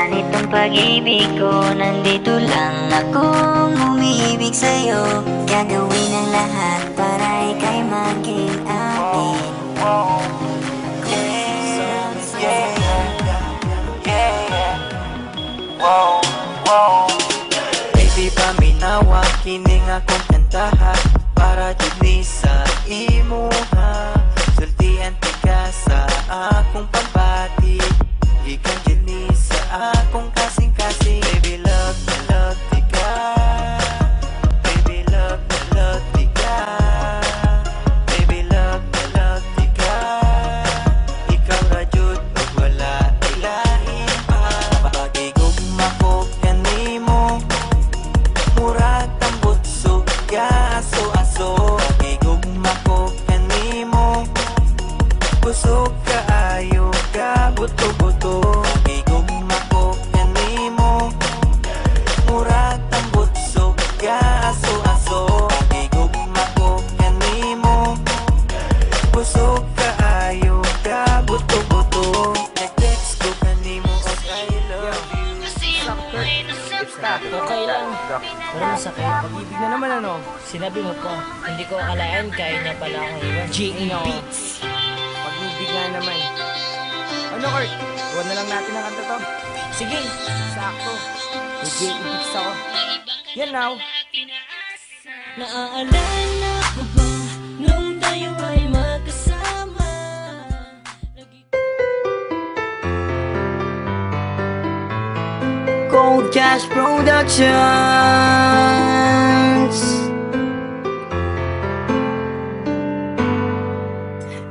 ganitong pag-ibig ko. Nandito lang akong umibig sa'yo. Gagawin ang lahat para ika'y maging akin. Baby, paminawa, kining akong kantaha para jud ni sa imuha. Sultian tika sa akong pagbati, ikan jud ni sa akong kasing-kasing. Baby, love tika. Baby, love tika. Baby, love tika. Ikaw ra jud ug wala ilahin pa. Pagigugma ko kanimo, murag tambot sugya aso-aso. Pagigugma ko kanimo, busog kaayo ka buto-buto. Pagigugma ko kanimo, murag tambot sugya aso-aso. Pagigugma ko kanimo, busog kaayo ka buto-buto. Nag-text ko kanimo og I love you. Okay lang. Pero masakit. Pag-ibig na naman ano? Sinabi mo pa. Hindi ko akalain kaya niya pala akong iwan. G.E. Beats. Pag-ibig nga naman. Ano Kurt? Huwag na lang natin ang kanta to. Sige. Sakto. May G.E. Beats ako. Yan now. Naaalala ko ba nung tayo ay magkasama? Cold Cash Productions.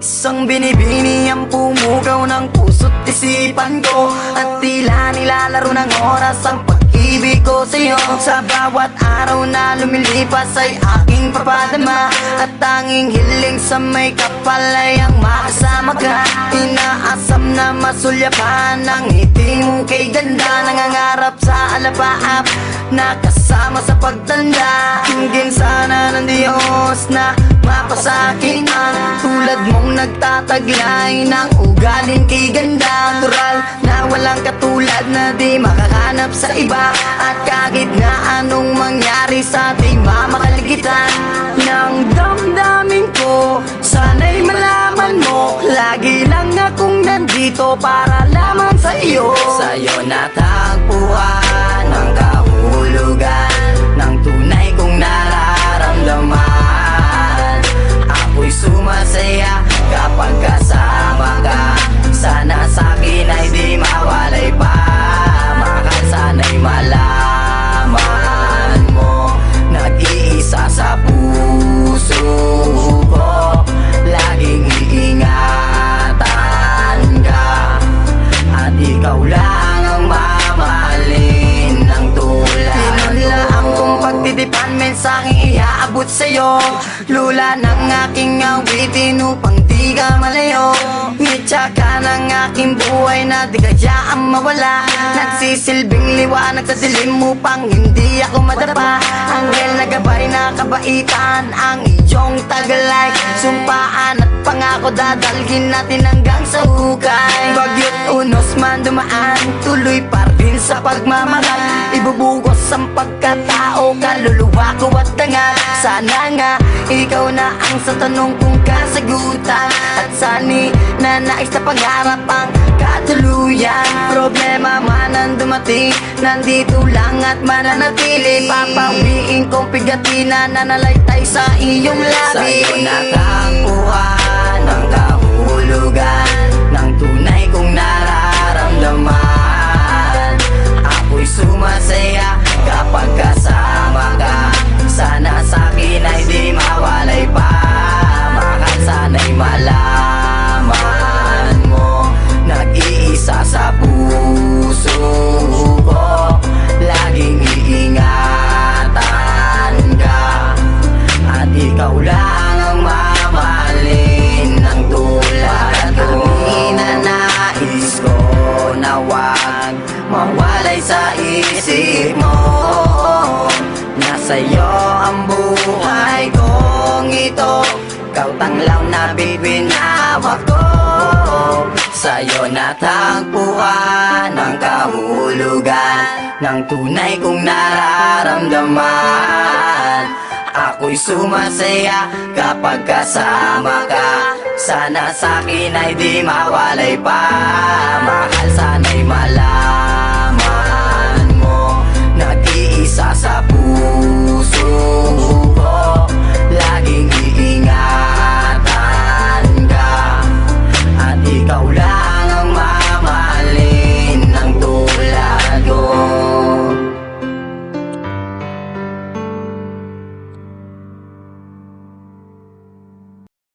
Isang binibini ang pumugaw ng puso't isipan ko, at tila nilalaro ng oras ang pag-ibig ko sa'yo. Sa bawat araw na lumilipas ay aking papadama, at tanging hiling sa may kapal ay ang makasama ka. Inaasam na masulyapan ang ngiti mo kay ganda, nangangarap sa alapaap na kasama sa pagtanda. Hingin sana ng Diyos na mapasakin ang tulad mong nagtataglay ng ugaling kay ganda. Natural na walang katulad na di makahanap sa iba, at kahit na anong mangyari sa ating mamakaligitan ng damdamin ko, sana'y malaman mo, lagi lang akong nandito para lamang sa iyo. Sa'yo natagpuan ang kahulugan ng tunay kong nararamdaman. Ako'y sumasaya kapag kasama ka. Sana sa'kin ay di mawalay pa. Mahal, sana'y malaman mo, nag-iisa sa puso ko. Laging iingatan ka, at ikaw lang ang mamahalin ng tulad. Pinunlaan kong pagtitipan, mensaheng iaabot sa'yo. Lula ng aking awitin upang di ka malayo. Ngitsa ka ng aking buhay na di kayaang mawala. Nagsisilbing liwanag sa dilim upang hindi ako madapa. Anghel na gabay na kabaitan ang iyong tagalay. Sumpaan at pangako dadalhin natin hanggang sa hukay. Bagyo't unos man dumaan, tuloy pa rin sa pagmamahal. Ibubugos ang pagkatao, kaluluwa ko at tanga. Sana nga ikaw na ang sa tanong kong kasagutan, at sani na nais na pangarap ang katuluyan. Problema man ang dumating, nandito lang at mananatili. Papawiin kong pigatina na nalaytay sa iyong labi. Sa'yo natagpuan ang kahulugan ng tunay kong nararamdaman. Ako'y sumasaya kapag kasama ka. Sana sa'kin ay di mawalay pa. Mahal, sana'y malaman mo, nag-iisa sa puso ko. Laging iingatan ka, at ikaw lang ang mamahalin ng tulad ko. Ninanais ko na wag mawalay sa isip mo. Nasa'yo ang buhay kong ito, ikaw tanglaw na bibinawa ko. Sa'yo natagpuan ang kahulugan ng tunay kong nararamdaman. Ako'y sumasaya kapag kasama ka. Sana sa'kin ay di mawalay pa.